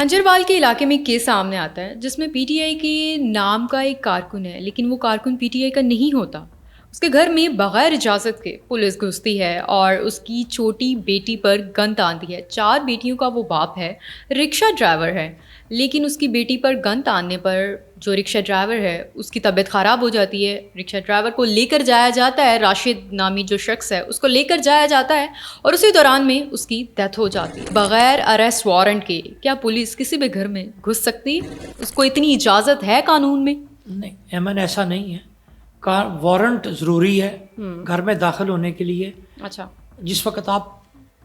ہنجروال کے علاقے میں کیس سامنے آتا ہے جس میں پی ٹی آئی کے نام کا ایک کارکن ہے، لیکن وہ کارکن پی ٹی آئی کا نہیں ہوتا. اس کے گھر میں بغیر اجازت کے پولیس گھستی ہے اور اس کی چھوٹی بیٹی پر گن تانتی ہے. 4 بیٹیوں کا وہ باپ ہے، رکشہ ڈرائیور ہے، لیکن اس کی بیٹی پر گن تاننے پر جو رکشہ ڈرائیور ہے اس کی طبیعت خراب ہو جاتی ہے. رکشہ ڈرائیور کو لے کر جایا جاتا ہے، راشد نامی جو شخص ہے اس کو لے کر جایا جاتا ہے اور اسی دوران میں اس کی ڈیتھ ہو جاتی ہے. بغیر اریسٹ وارنٹ کے کیا پولیس کسی بھی گھر میں گھس سکتی ہے؟ اس کو اتنی اجازت ہے قانون میں؟ نہیں ایمن، ایسا نہیں ہے. وارنٹ ضروری ہے گھر میں داخل ہونے کے لیے. اچھا. جس وقت آپ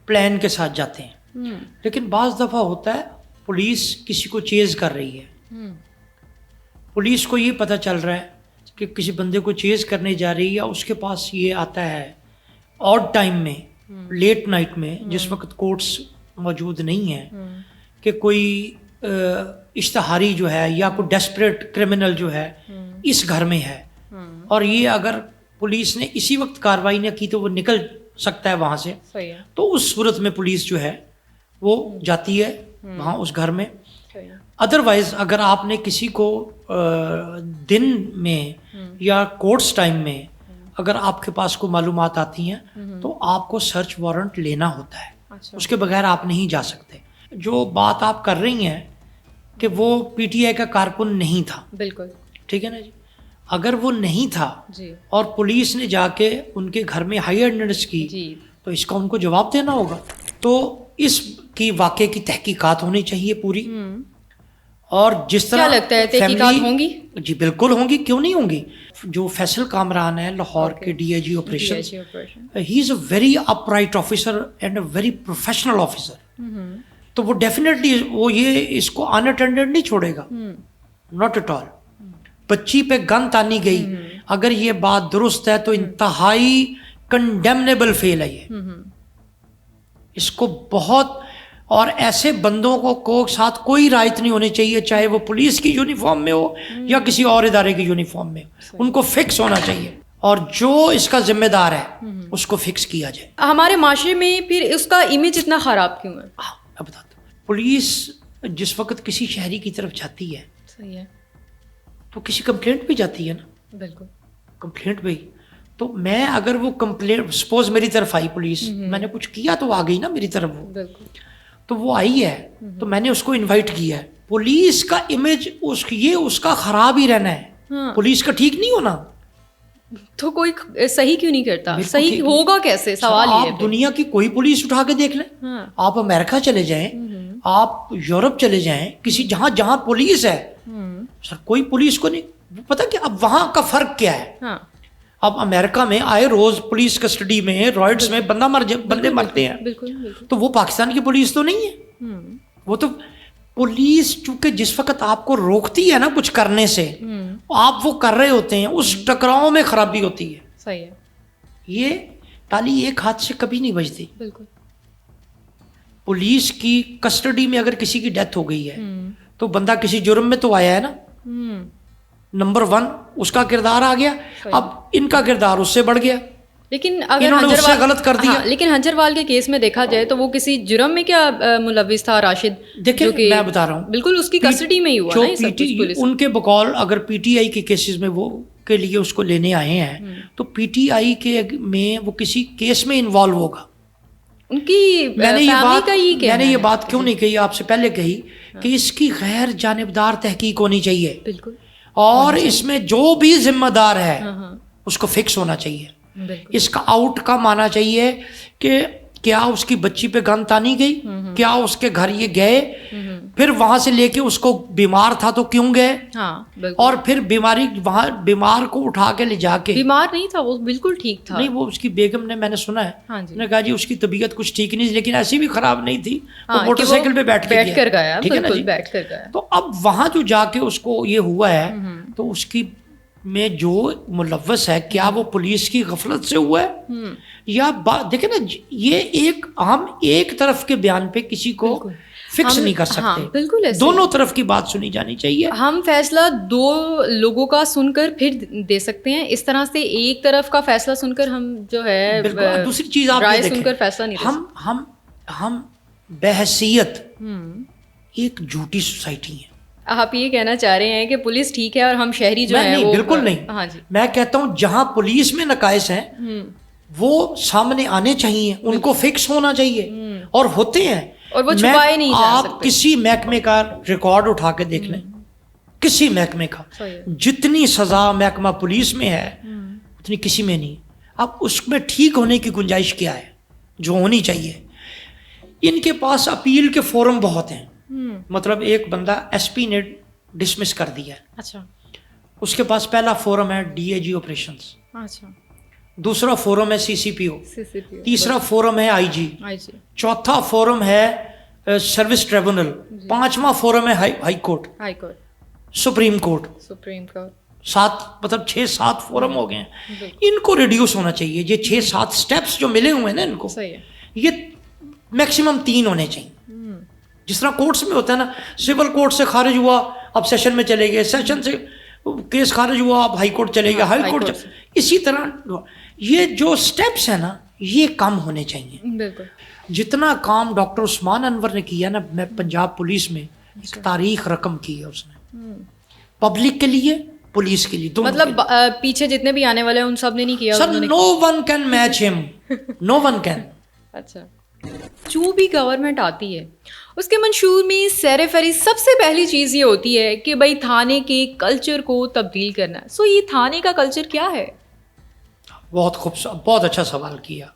پلان کے ساتھ جاتے ہیں. لیکن بعض دفعہ ہوتا ہے پولیس کسی کو چیز کر رہی ہے، پولیس کو یہ پتہ چل رہا ہے کہ کسی بندے کو چیز کرنے جا رہی ہے، اس کے پاس یہ آتا ہے آڈ ٹائم میں، لیٹ نائٹ میں، جس وقت کورٹس موجود نہیں ہیں، کہ کوئی اشتہاری جو ہے یا کوئی ڈیسپریٹ کرمنل جو ہے اس گھر میں ہے، اور یہ اگر پولیس نے اسی وقت کارروائی نہ کی تو وہ نکل سکتا ہے وہاں سے. تو اس صورت میں پولیس جو ہے وہ جاتی ہے وہاں اس گھر میں. ادروائز اگر آپ نے کسی کو دن میں یا کورٹس ٹائم میں اگر آپ کے پاس کوئی معلومات آتی ہیں تو آپ کو سرچ وارنٹ لینا ہوتا ہے. اس کے بغیر آپ نہیں جا سکتے. جو بات آپ کر رہی ہیں کہ وہ پی ٹی آئی کا کارکن نہیں تھا، بالکل ٹھیک ہے نا جی. اگر وہ نہیں تھا اور پولیس نے جا کے ان کے گھر میں ہائی اٹینڈنس کی تو اس کا ان کو جواب دینا ہوگا. تو اس کی واقعے کی تحقیقات ہونی چاہیے پوری. اور جس طرح کیا لگتا ہے تحقیقات ہوں گی؟ جی بالکل ہوں گی، کیوں نہیں ہوں گی. جو فیصل کامران ہے لاہور کے D I G operation, he is a very upright officer and a very professional officer. تو وہ ڈیفینیٹلی وہ یہ اس کو ان اٹینڈڈ نہیں چھوڑے گا، ناٹ ایٹ آل. بچی پہ گن تانی گئی، اگر یہ بات درست ہے تو انتہائی کنڈیمنیبل فیل ہے یہ. اس کو بہت، اور ایسے بندوں کو ساتھ کوئی رعایت نہیں ہونی چاہیے، چاہے وہ پولیس کی یونیفارم میں ہو یا کسی اور ادارے کی یونیفارم میں. ان کو فکس ہونا چاہیے اور جو اس کا ذمہ دار ہے اس کو فکس کیا جائے. ہمارے معاشرے میں پھر اس کا امیج اتنا خراب کیوں ہے؟ اب بتاتا ہوں. پولیس جس وقت کسی شہری کی طرف جاتی ہے، صحیح ہے، تو کسی کمپلینٹ بھی جاتی ہے نا. بالکل کمپلینٹ بھی. تو میں اگر وہ کمپلینٹ سپوز میری طرف آئی پولیس، میں نے کچھ کیا تو آ گئی نا میری طرف وہ، تو وہ آئی ہے تو میں نے اس کو انوائٹ کیا ہے. پولیس کا امیج اس کا خراب ہی رہنا ہے، پولیس کا ٹھیک نہیں ہونا. تو کوئی صحیح کیوں نہیں کرتا؟ صحیح ہوگا کیسے؟ سوال یہ ہے. آپ دنیا کی کوئی پولیس اٹھا کے دیکھ لیں، آپ امریکہ چلے جائیں، آپ یورپ چلے جائیں، کسی جہاں پولیس ہے، سر کوئی پولیس کو نہیں پتا کہ اب وہاں کا فرق کیا ہے. اب امریکہ میں آئے روز پولیس کسٹڈی میں رائٹس میں بندے مرتے ہیں، تو وہ پاکستان کی پولیس تو نہیں ہے. وہ تو پولیس چونکہ جس وقت آپ کو روکتی ہے نا کچھ کرنے سے، آپ وہ کر رہے ہوتے ہیں، اس ٹکراؤ میں خرابی ہوتی ہے. صحیح ہے. یہ تالی ایک ہاتھ سے کبھی نہیں بجتی. بالکل. پولیس کی کسٹڈی میں اگر کسی کی ڈیتھ ہو گئی ہے تو بندہ کسی جرم میں تو آیا ہے نا. نمبر 1 اس کا کردار آ گیا، اب ان کا کردار اس سے بڑھ گیا، لیکن اگر انہوں نے اس سے غلط کر دیا. لیکن ہنجروال کے کیس میں دیکھا جائے تو وہ کسی جرم میں کیا ملوث تھا راشد؟ دیکھیں میں بتا رہا ہوں، بالکل اس کی کسٹڈی میں ہی ہوا نا. ان کے بقول اگر پی ٹی آئی کے کیسز میں وہ کے لیے اس کو لینے آئے ہیں تو پی ٹی آئی کے میں وہ کسی کیس میں انوالو ہوگا. ان کی میں نے یہ بات کیوں نہیں کہی، آپ سے پہلے کہی کہ اس کی غیر جانبدار تحقیق ہونی چاہیے. بالکل. اور اس میں جو بھی ذمہ دار ہے اس کو فکس ہونا چاہیے. اس کا آؤٹ کم آنا چاہیے کہ کیا اس کی بچی پہ گن تانی گئی، کیا اس کے گھر یہ گئے، پھر وہاں سے لے کے اس کو بیمار تھا تو کیوں گئے، اور پھر وہاں بیمار کو اٹھا کے لے جا کے. بیمار نہیں تھا وہ، بالکل ٹھیک تھا. نہیں وہ اس کی بیگم نے، میں نے سنا ہے، نے کہا جی اس کی طبیعت کچھ ٹھیک نہیں، لیکن ایسی بھی خراب نہیں تھی، وہ موٹر سائیکل پہ بیٹھ کر گیا. ٹھیک ہے نا جی. تو اب وہاں جو جا کے اس کو یہ ہوا ہے تو اس کی میں جو ملوث ہے، کیا وہ پولیس کی غفلت سے ہوا ہے یا دیکھیں نا، یہ ہم ایک طرف کے بیان پہ کسی کو فکس نہیں کر سکتے. بالکل دونوں طرف کی بات سنی جانی چاہیے. ہم فیصلہ 2 لوگوں کا سن کر پھر دے سکتے ہیں، اس طرح سے ایک طرف کا فیصلہ سن کر ہم جو ہے دوسری چیز آپ رائے سن کر فیصلہ نہیں. ہم بحیثیت ایک جھوٹی سوسائٹی ہے. آپ یہ کہنا چاہ رہے ہیں کہ پولیس ٹھیک ہے اور ہم شہری جو ہیں نہیں, وہ بالکل نہیں. ہاں جی, میں کہتا ہوں جہاں پولیس میں نقائص ہیں وہ سامنے آنے چاہیے, ان کو فکس ہونا چاہیے, اور ہوتے ہیں, اور وہ چھپائے نہیں جا آپ سکتے. کسی محکمے کا ریکارڈ اٹھا کے دیکھ لیں, کسی محکمے کا, جتنی سزا محکمہ پولیس میں ہے اتنی کسی میں نہیں. اب اس میں ٹھیک ہونے کی گنجائش کیا ہے جو ہونی چاہیے. ان کے پاس اپیل کے فورم بہت ہیں. مطلب ایک بندہ ایس پی نے ڈسمس کر دیا ہے, اچھا, اس کے پاس پہلا فورم ہے ڈی اے جی آپریشنز, اچھا, دوسرا فورم ہے سی سی پی او, تیسرا فورم ہے آئی جی, چوتھا فورم ہے سروس ٹریبونل, پانچواں فورم ہے ہائی کورٹ, سپریم کورٹ, 7 مطلب 6-7 فورم ہو گئے ہیں. ان کو ریڈیوس ہونا چاہیے. یہ 6-7 سٹیپس جو ملے ہوئے ہیں نا ان کو, یہ میکسیمم 3 ہونے چاہیے. جس طرح کورٹس میں ہوتا ہے نا, سول کورٹ سے خارج ہوا اب سیشن میں چلے گئے, سیشن سے کیس خارج ہوا اب ہائی کورٹ چلے گئے, ہائی کورٹ. اسی طرح یہ جو سٹیپس ہیں نا یہ کم ہونے چاہیے. بالکل. جتنا کام ڈاکٹر عثمان انور نے کیا نا میں پنجاب پولیس میں, ایک تاریخ رقم کی ہے اس نے, پبلک کے لیے, پولیس کے لیے, مطلب پیچھے جتنے بھی آنے والے ہیں ان سب نے نہیں کیا سر. نو ون کین میچ ہم, نو ون کین. اچھا, جو بھی گورنمنٹ آتی ہے اس کے منشور میں سیر فہرست سب سے پہلی چیز یہ ہوتی ہے کہ بھائی تھانے کے کلچر کو تبدیل کرنا ہے. سو یہ تھانے کا کلچر کیا ہے؟ بہت خوبصورت, بہت اچھا سوال کیا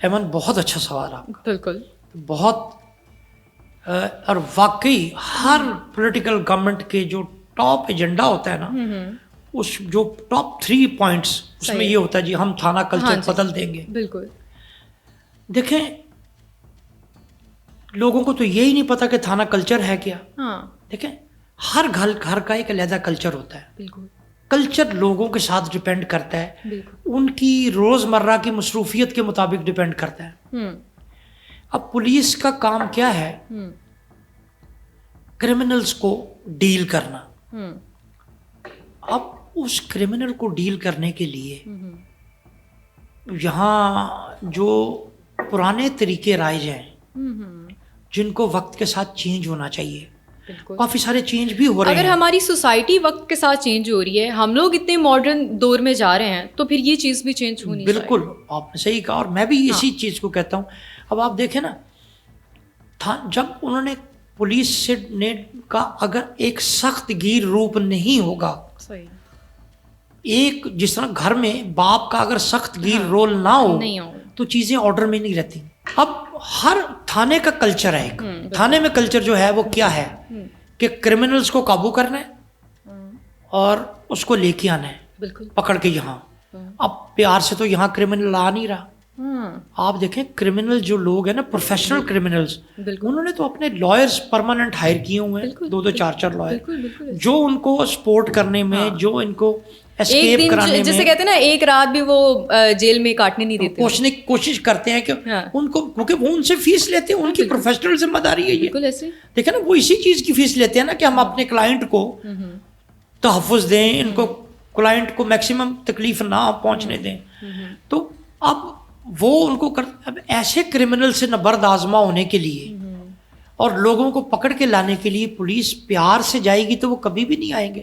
ایمن, بہت اچھا سوال آپ کا. بالکل, بہت. اور واقعی ہر پولیٹیکل گورنمنٹ کے جو ٹاپ ایجنڈا ہوتا ہے نا, اس جو ٹاپ 3 پوائنٹس اس میں یہ ہوتا ہے جی ہم تھانہ کلچر بدل دیں گے. بالکل. دیکھیں لوگوں کو تو یہی نہیں پتا کہ تھانہ کلچر ہے کیا. دیکھیں ہر گھر کا ایک علیحدہ کلچر ہوتا ہے. بالکل. کلچر لوگوں کے ساتھ ڈپینڈ کرتا ہے, ان کی روزمرہ کی مصروفیت کے مطابق ڈپینڈ کرتا ہے. اب پولیس کا کام کیا ہے؟ کرمنلز کو ڈیل کرنا. اب اس کرمنل کو ڈیل کرنے کے لیے یہاں جو پرانے طریقے رائج ہیں جن کو وقت کے ساتھ چینج ہونا چاہیے, کافی سارے چینج بھی ہو رہے ہیں. اگر ہماری سوسائٹی وقت کے ساتھ چینج ہو رہی ہے, ہم لوگ اتنے ماڈرن دور میں جا رہے ہیں, تو پھر یہ چیز بھی چینج ہونی چاہیے. بالکل, آپ نے صحیح کہا, اور میں بھی اسی چیز کو کہتا ہوں. اب آپ دیکھیں نا, جب انہوں نے پولیس سے نے کا اگر ایک سخت گیر روپ نہیں ہوگا, ایک جس طرح گھر میں باپ کا اگر سخت گیر رول نہ ہو تو چیزیں آرڈر میں نہیں رہتی. اب ہر تھانے کا کلچر ہے, ایک تھانے میں کلچر جو ہے وہ کیا ہے کہ کرمنلز کو قابو کرنا ہے اور اس کو لے کے آنا ہے پکڑ کے یہاں. اب پیار سے تو یہاں کرمنل آ نہیں رہا. آپ دیکھیں کرمنل جو لوگ ہیں نا, پروفیشنل کرمنلز, انہوں نے تو اپنے لائرز پرماننٹ ہائر کیے ہوئے ہیں, 2-4 لائر, جو ان کو سپورٹ کرنے میں, جو ان کو اسکیپ کرانے میں, جسے کہتے ہیں نا ایک رات بھی وہ جیل میں کاٹنے نہیں دیتے, پوچھنے کی کوشش کرتے ہیں کہ ان کو, کیونکہ وہ ان سے فیس لیتے ہیں, ان کی پروفیشنل ذمہ داری ہے یہ. دیکھیں نا وہ اسی چیز کی فیس لیتے ہیں نا کہ ہم اپنے کلائنٹ کو تحفظ دیں, ان کو کلائنٹ کو میکسیمم تکلیف نہ پہنچنے دیں. تو اب وہ ان کو اب ایسے کرمنل سے نبرد آزما ہونے کے لیے اور لوگوں کو پکڑ کے لانے کے لیے پولیس پیار سے جائے گی تو وہ کبھی بھی نہیں آئیں گے.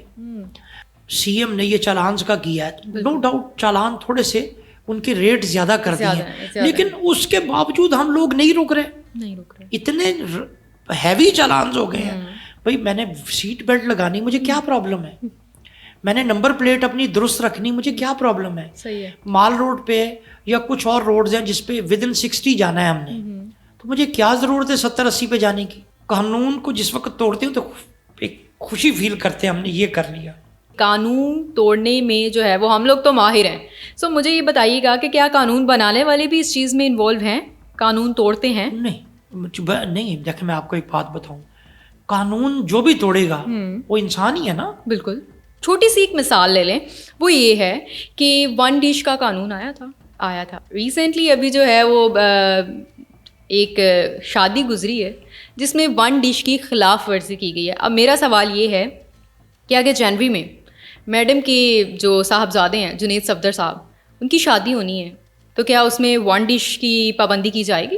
سی ایم نے یہ چالانز کا کیا ہے, نو ڈاؤٹ چالان تھوڑے سے ان کے ریٹ زیادہ کر دیے ہیں, لیکن اس کے باوجود ہم لوگ نہیں رک رہے. اتنے ہیوی چالانز ہو گئے ہیں. بھائی میں نے سیٹ بیلٹ لگانی, مجھے کیا پرابلم ہے؟ میں نے نمبر پلیٹ اپنی درست رکھنی, مجھے کیا پرابلم ہے؟ مال روڈ پہ یا کچھ اور روڈز ہیں جس پہ ودن 60 جانا ہے ہم نے, تو مجھے کیا ضرورت ہے 70-80 پہ جانے کی؟ قانون کو جس وقت توڑتے ہیں تو ایک خوشی فیل کرتے ہیں ہم نے یہ کر لیا. قانون توڑنے میں جو ہے وہ ہم لوگ تو ماہر ہیں. سو مجھے یہ بتائیے گا کہ کیا قانون بنانے والے بھی اس چیز میں انوالو ہیں, قانون توڑتے ہیں؟ نہیں. دیکھیں میں آپ کو ایک بات بتاؤں, قانون جو بھی توڑے گا وہ انسان ہی ہے نا. بالکل. چھوٹی سی ایک مثال لے لیں, وہ یہ ہے کہ 1 ڈش کا قانون آیا تھا ریسنٹلی. ابھی جو ہے وہ ایک شادی گزری ہے جس میں 1 ڈش کی خلاف ورزی کی گئی ہے. اب میرا سوال یہ ہے کہ اگر جنوری میں میڈم کے جو صاحبزادے ہیں جنید صفدر صاحب, ان کی شادی ہونی ہے, تو کیا اس میں 1 ڈش کی پابندی کی جائے گی؟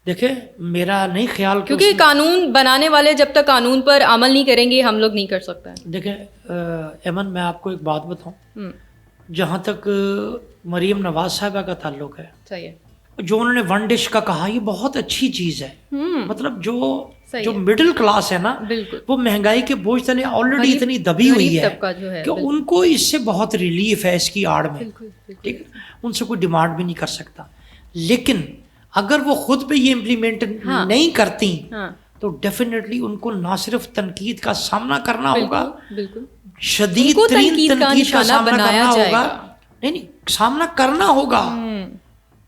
دیکھیں میرا نہیں خیال کہ کیونکہ قانون بنانے والے جب تک قانون پر عمل نہیں کریں گے ہم لوگ نہیں کر سکتے ہیں. دیکھیں ایمن میں آپ کو ایک بات بتاؤں، ہم، جہاں تک مریم نواز صاحبہ کا تعلق ہے، صحیح ہے. جو انہوں نے ون ڈش کا کہا یہ بہت اچھی چیز ہے. مطلب جو مڈل کلاس ہے نا، بالکل وہ مہنگائی کے بوجھ تلے آلریڈی اتنی دبی ہوئی ہے طبقہ جو ہے کہ ان کو اس سے بہت ریلیف ہے اس کی آڑ میں. ٹھیک ہے، ان سے کوئی ڈیمانڈ بھی نہیں کر سکتا. لیکن اگر وہ خود پہ یہ امپلیمنٹ نہیں کرتی تو ڈیفینیٹلی ان کو نہ صرف تنقید کا سامنا کرنا ہوگا، بالکل شدید ترین تنقید کا سامنا کرنا ہوگا. نہیں سامنا کرنا ہوگا،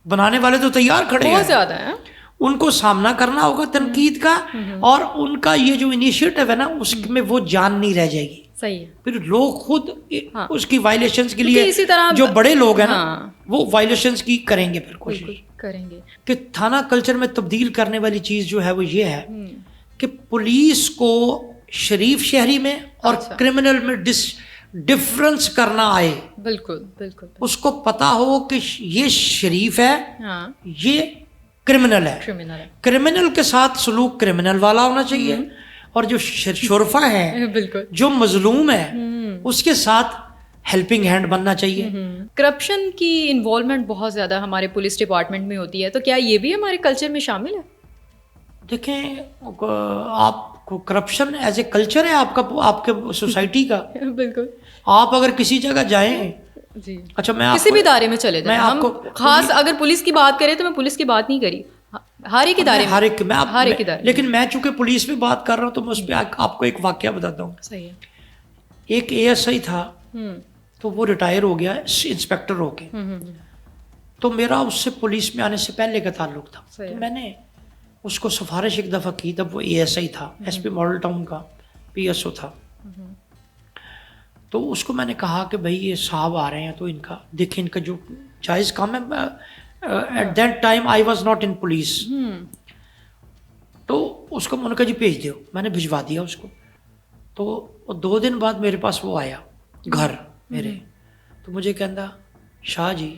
بنانے والے تو تیار کھڑے ہیں، بہت زیادہ ہیں. ان کو سامنا کرنا ہوگا تنقید کا، اور ان کا یہ جو انیشیٹو ہے نا اس میں وہ جان نہیں رہ جائے گی. صحیح ہے. پھر لوگ خود اس کی وائلیشنز کے لیے اسی طرح جو بڑے لوگ ہیں نا وہ وائلیشنز کی کریں گے، پھر کوشش کریں گے کہ تھانہ کلچر میں تبدیل کرنے والی چیز جو ہے وہ یہ ہے کہ پولیس کو شریف شہری میں اور کرمنل میں ڈفرنس کرنا آئے. بالکل بالکل. اس کو پتا ہو کہ یہ شریف ہے، یہ کرمنل ہے. کرمنل کے ساتھ سلوک کرمنل والا ہونا چاہیے، اور جو شرفا ہے، بالکل جو مظلوم ہے، اس کے ساتھ ہیلپنگ ہینڈ بننا چاہیے. کرپشن کی انوالومنٹ بہت زیادہ ہمارے پولیس ڈپارٹمنٹ میں ہوتی ہے، تو کیا یہ بھی ہمارے کلچر میں شامل ہے؟ دیکھیں آپ کو کرپشن ایز اے کلچر ہے آپ کے سوسائٹی کا. بالکل. آپ اگر کسی جگہ جائیں، جی اچھا میں کسی بھی ادارے میں چلے جائیں، ہم خاص اگر پولیس کی بات کریں تو میں پولیس کی بات نہیں کری، ہر ایک ادارے میں، ہر ایک ادارے. لیکن میں چونکہ پولیس میں بات کر رہا ہوں تو میں اس پہ آپ کو ایک واقعہ بتاتا ہوں. صحیح ہے. ایک ASI تھا تو وہ ریٹائر ہو گیا انسپیکٹر ہو کے، تو میرا اس سے پولیس میں آنے سے پہلے کا تعلق تھا. تو میں نے اس کو سفارش ایک دفعہ کی، تب وہ ASI تھا، SP ماڈل ٹاؤن کا PSO تھا. تو اس کو میں نے کہا کہ بھائی یہ صاحب آ رہے ہیں تو ان کا دیکھیں، ان کا جو جائز کام ہے. At that time I was not in police, تو اس کو میں نے کہا جی بھیج دو. میں نے بھجوا دیا اس کو. تو 2 دن بعد میرے پاس وہ آیا گھر میرے، تو مجھے کہندا شاہ جی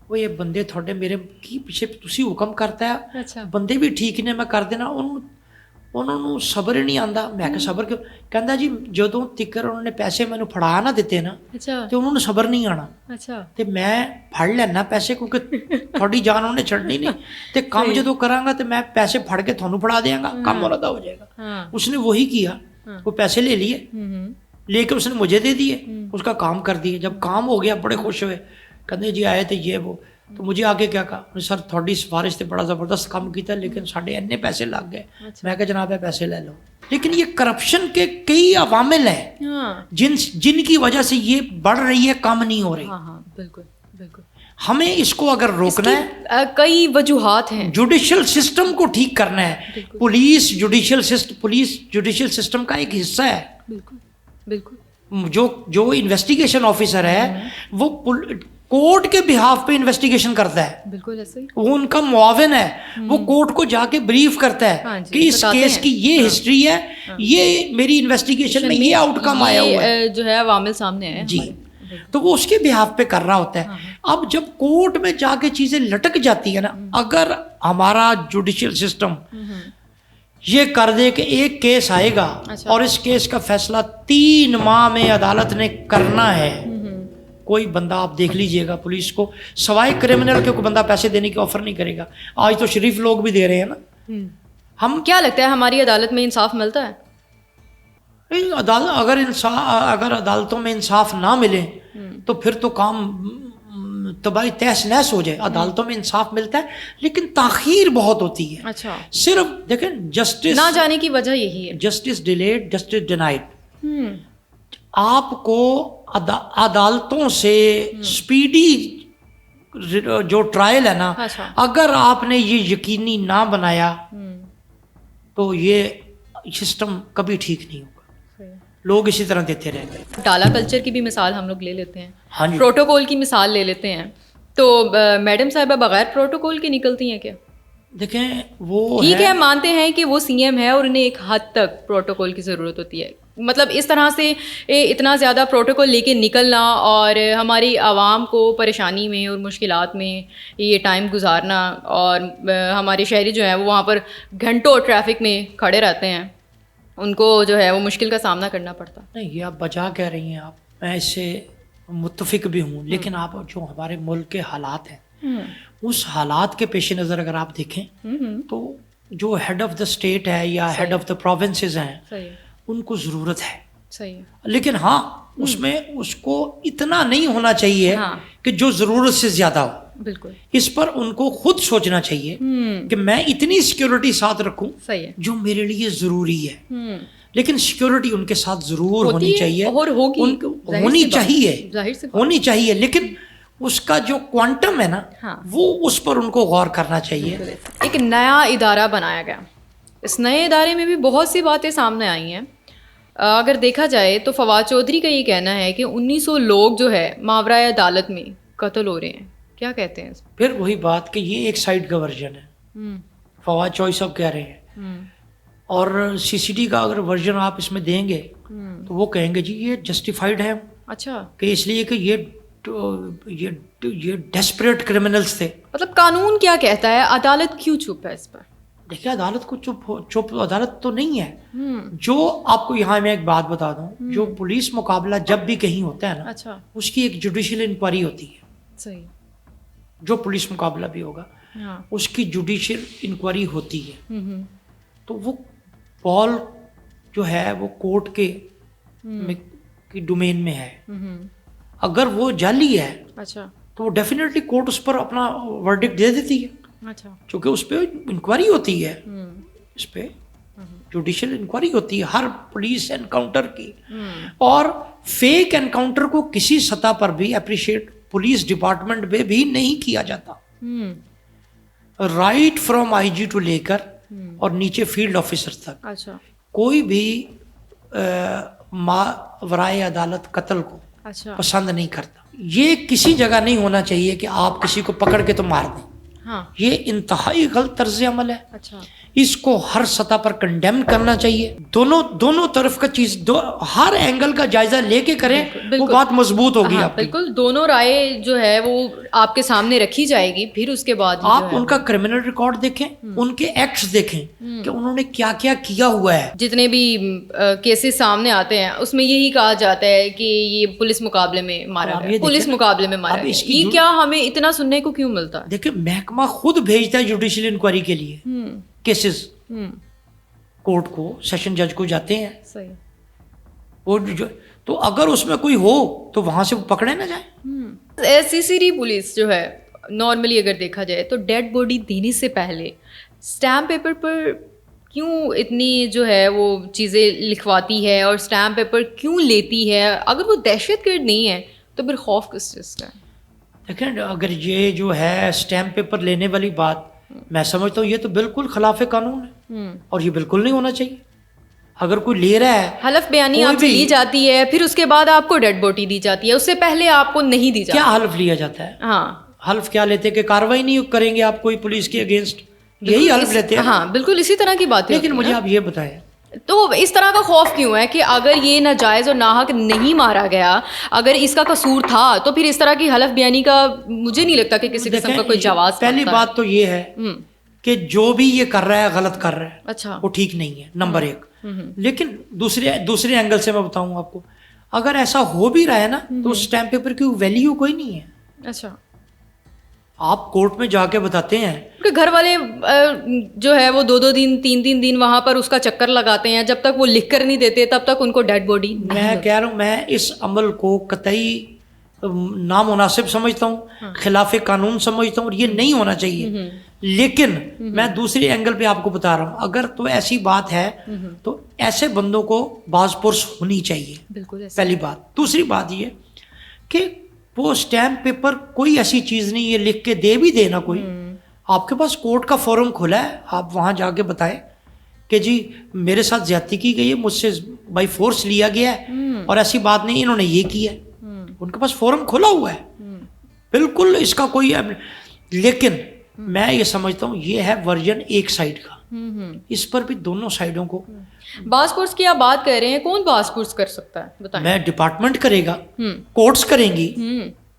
وہ یہ بندے تھوڑے میرے کی پیچھے تسی حکم کرتا ہے، بندے بھی ٹھیک نے میں کر دینا، انہوں نے صبر ہی نہیں آندا. میں کہ صبر کیوں؟ کہندا جی جدوں تکر انہوں نے پیسے مینوں پھڑا نہ دیتے نا تے انہوں نے صبر نہیں آنا، تے میں پھڑ لینا پیسے کیونکہ تھوڑی جان انہوں نے چھڑنی نہیں، تے کام جدوں کراں گا تے میں پیسے پھڑ کے تھانوں پھڑا دیاں گا، کام اور ادا ہو جائے گا. اس نے وہی کیا، وہ پیسے لے لیے، لے کے اس نے مجھے دے دیے، اس کا کام کر دیے. جب کام ہو گیا بڑے خوش ہوئے، کہتے جی آئے تھے یہ وہ. تو مجھے آگے کیا کہا، سر تھوڑی سفارش سے بڑا زبردست کام کیتا لیکن ساڑھے اتنے پیسے لگ گئے. میں کہا جناب ہے پیسے لے لو. لیکن یہ کرپشن کے کئی عوامل ہیں جن کی وجہ سے یہ بڑھ رہی ہے، کم نہیں ہو رہی. بالکل بالکل. ہمیں اس کو اگر روکنا ہے، کئی وجوہات ہیں. جوڈیشل سسٹم کو ٹھیک کرنا ہے. پولیس جوڈیشل سسٹم کا ایک حصہ ہے. بالکل بالکل. جو انویسٹیگیشن آفیسر ہے وہ کورٹ کے بہاف پہ انویسٹیگیشن کرتا ہے. بالکل ایسے ہی. وہ ان کا معاون ہے، وہ کورٹ کو جا کے بریف کرتا ہے کہ اس کیس کی یہ ہسٹری ہے، یہ میری انویسٹیگیشن میں یہ آؤٹ کم آیا ہوا ہے، جو ہے عوامل سامنے ہے. جی تو وہ اس کے بہاف پہ کر رہا ہوتا ہے. اب جب کورٹ میں جا کے چیزیں لٹک جاتی ہے نا، اگر ہمارا جوڈیشل سسٹم یہ کر دے کہ ایک کیس آئے گا اور اس کیس کا فیصلہ 3 ماہ میں عدالت نے کرنا ہے، کوئی بندہ آپ دیکھ لیجئے گا پولیس کو سوائے کرمنل کے کوئی بندہ پیسے دینے کی آفر نہیں کرے گا. آج تو شریف لوگ بھی دے رہے ہیں نا. ہم کیا لگتا ہے ہماری عدالت میں انصاف ملتا ہے؟ اگر عدالتوں میں انصاف نہ ملے تو پھر تو کام تباہی تہس نہس ہو جائے. عدالتوں میں انصاف ملتا ہے لیکن تاخیر بہت ہوتی ہے. اچھا. صرف دیکھیں جسٹس نہ جانے کی وجہ یہی ہے، جسٹس ڈیلیڈ جسٹس ڈینائڈ. آپ کو عدالتوں سے سپیڈی جو ٹرائل ہے نا، اگر آپ نے یہ یقینی نہ بنایا تو یہ سسٹم کبھی ٹھیک نہیں ہوگا. لوگ اسی طرح دیتے رہیں گے. ڈالا کلچر کی بھی مثال ہم لوگ لے لیتے ہیں، ہاں جی. پروٹوکول کی مثال لے لیتے ہیں. تو میڈم صاحبہ بغیر پروٹوکول کے نکلتی ہیں کیا؟ دیکھیں وہ ٹھیک ہے، مانتے ہیں کہ وہ CM ہے اور انہیں ایک حد تک پروٹوکول کی ضرورت ہوتی ہے، مطلب اس طرح سے اتنا زیادہ پروٹوکول لے کے نکلنا اور ہماری عوام کو پریشانی میں اور مشکلات میں یہ ٹائم گزارنا، اور ہمارے شہری جو ہیں وہ وہاں پر گھنٹوں ٹریفک میں کھڑے رہتے ہیں، ان کو جو ہے وہ مشکل کا سامنا کرنا پڑتا. نہیں، یہ آپ بچا کہہ رہی ہیں، آپ میں اس سے متفق بھی ہوں، لیکن آپ جو ہمارے ملک کے حالات ہیں اس حالات کے پیش نظر اگر آپ دیکھیں تو جو ہیڈ آف دا اسٹیٹ ہے یا ہیڈ آف دا پروونسز ہیں ان کو ضرورت ہے، صحیح، لیکن ہاں اس میں اس کو اتنا نہیں ہونا چاہیے کہ جو ضرورت سے زیادہ ہو. بالکل، اس پر ان کو خود سوچنا چاہیے کہ میں اتنی سیکیورٹی ساتھ رکھوں جو میرے لیے ضروری ہے، لیکن سیکیورٹی ان کے ساتھ ضرور ہونی چاہیے، ہونی چاہیے، لیکن اس کا جو کوانٹم ہے نا وہ اس پر ان کو غور کرنا چاہیے. ایک نیا ادارہ بنایا گیا، اس نئے ادارے میں بھی بہت سی باتیں سامنے آئی ہیں. اگر دیکھا جائے تو فواد چودھری کا یہ کہنا ہے کہ 1900 لوگ جو ہے ماورائے عدالت میں قتل ہو رہے ہیں. کیا کہتے ہیں؟ پھر وہی بات کہ یہ ایک سائڈ کا ورژن ہے، فواد چودھری صاحب کہہ رہے ہیں، اور سی سی ٹی کا اگر ورژن آپ اس میں دیں گے تو وہ کہیں گے جی یہ جسٹیفائڈ ہے، اچھا، کہ اس لیے کہ یہ ڈیسپریٹ کرمنلز تھے. مطلب قانون کیا کہتا ہے، عدالت کیوں چپ ہے اس پر؟ دیکھیے عدالت کو چپ عدالت تو نہیں ہے. جو آپ کو یہاں میں ایک بات بتا دوں، جو پولیس مقابلہ جب بھی کہیں ہوتا ہے نا، اچھا، اس کی ایک جوڈیشل انکوائری ہوتی ہے. صحیح، جو پولیس مقابلہ بھی ہوگا اس کی جوڈیشل انکوائری ہوتی ہے. تو وہ بال جو ہے وہ کورٹ کے ڈومین میں ہے. اگر وہ جعلی ہے اچھا، تو وہ ڈیفینیٹلی کورٹ اس پر اپنا ورڈکٹ دے دیتی ہے. اچھا، چونکہ اس پہ انکوائری ہوتی ہے، اس پہ جوڈیشل انکوائری ہوتی ہے ہر پولیس انکاؤنٹر کی. اور فیک انکاؤنٹر کو کسی سطح پر بھی اپریشیٹ پولیس ڈپارٹمنٹ میں بھی نہیں کیا جاتا. Right from I G to لے کر اور نیچے فیلڈ آفیسر تک اچھا، کوئی بھی ماورائے عدالت قتل کو اچھا، پسند نہیں کرتا. یہ کسی جگہ نہیں ہونا چاہیے کہ آپ کسی کو پکڑ کے تو مار دیں. یہ انتہائی غلط طرز عمل ہے. اچھا، اس کو ہر سطح پر کنڈیم کرنا چاہیے. دونوں طرف کا چیز ہر اینگل کا جائزہ لے کے کریں، وہ بات مضبوط ہوگی. آپ بالکل دونوں رائے جو ہے وہ آپ کے سامنے رکھی جائے گی، پھر اس کے بعد آپ ان کا کرمنل ریکارڈ دیکھیں، ان کے ایکٹس دیکھیں کہ انہوں نے کیا کیا کیا ہوا ہے. جتنے بھی کیسز سامنے آتے ہیں اس میں یہی کہا جاتا ہے کہ یہ پولیس مقابلے میں مارا گیا، پولیس مقابلے میں مارا گیا. یہ کیا ہمیں اتنا سننے کو کیوں ملتا ہے؟ دیکھیں محکمہ خود بھیجتا ہے جوڈیشل انکوائری کے لیے کیسز کورٹ کو، سیشن جج کو جاتے ہیں. صحیح. تو اگر اس میں کوئی ہو تو وہاں سے پکڑے نہ جائیں. سی سی ٹی پولیس جو ہے نارملی اگر دیکھا جائے تو ڈیڈ باڈی دینے سے پہلے اسٹیمپ پیپر پر کیوں اتنی جو ہے وہ چیزیں لکھواتی ہے اور اسٹیمپ پیپر کیوں لیتی ہے؟ اگر وہ دہشت گرد نہیں ہے تو پھر خوف کس چیز کا ہے؟ دیکھیں اگر یہ جو ہے اسٹیمپ پیپر لینے والی بات، میں سمجھتا ہوں یہ تو بالکل خلاف قانون ہے اور یہ بالکل نہیں ہونا چاہیے. اگر کوئی لے رہا ہے، حلف بیانی آپ سے لی جاتی ہے، پھر اس کے بعد آپ کو ڈیڈ باڈی دی جاتی ہے، اس سے پہلے آپ کو نہیں دی جاتی. کیا حلف لیا جاتا ہے؟ ہاں، حلف کیا لیتے کہ کاروائی نہیں کریں گے آپ کوئی پولیس کے اگینسٹ، یہی حلف لیتے ہیں. ہاں بالکل اسی طرح کی بات ہے. لیکن مجھے آپ یہ بتائیں تو اس طرح کا خوف کیوں ہے کہ اگر یہ ناجائز اور ناحق نہیں مارا گیا، اگر اس کا قصور تھا تو پھر اس طرح کی حلف بیانی کا مجھے نہیں لگتا کہ کسی قسم کا کوئی جواز. پہلی بات تو یہ ہے کہ جو بھی یہ کر رہا ہے غلط کر رہا ہے. اچھا، وہ ٹھیک نہیں ہے، نمبر ایک. لیکن دوسرے اینگل سے میں بتاؤں آپ کو، اگر ایسا ہو بھی رہا ہے نا تو اس اسٹیمپ پیپر کی ویلیو کوئی نہیں ہے. اچھا، آپ کورٹ میں جا کے بتاتے ہیں کہ گھر والے جو ہے وہ 2 دن 3 دن وہاں پر اس کا چکر لگاتے ہیں، جب تک وہ لکھ کر نہیں دیتے تب تک ان کو ڈیڈ باڈی. میں کہہ رہا ہوں میں اس عمل کو قطعی نامناسب سمجھتا ہوں، خلاف قانون سمجھتا ہوں اور یہ نہیں ہونا چاہیے. لیکن میں دوسری اینگل پہ آپ کو بتا رہا ہوں، اگر تو ایسی بات ہے تو ایسے بندوں کو باز پرس ہونی چاہیے. بالکل، پہلی بات. دوسری بات یہ کہ وہ اسٹیمپ پیپر کوئی ایسی چیز نہیں، یہ لکھ کے دے بھی دینا کوئی، آپ کے پاس کورٹ کا فورم کھلا ہے، آپ وہاں جا کے بتائیں کہ جی میرے ساتھ زیادتی کی گئی ہے، مجھ سے بائی فورس لیا گیا ہے اور ایسی بات نہیں، انہوں نے یہ کیا ہے. ان کے پاس فورم کھلا ہوا ہے، بالکل اس کا کوئی. لیکن میں یہ سمجھتا ہوں یہ ہے ورژن ایک سائڈ کا. اس پر بھی دونوں سائڈوں کو. باز پرس کی آپ بات کر رہے ہیں, کون باز پرس کر سکتا ہے بتائیں؟ میں ڈپارٹمنٹ کرے گا, کورٹس کریں گی,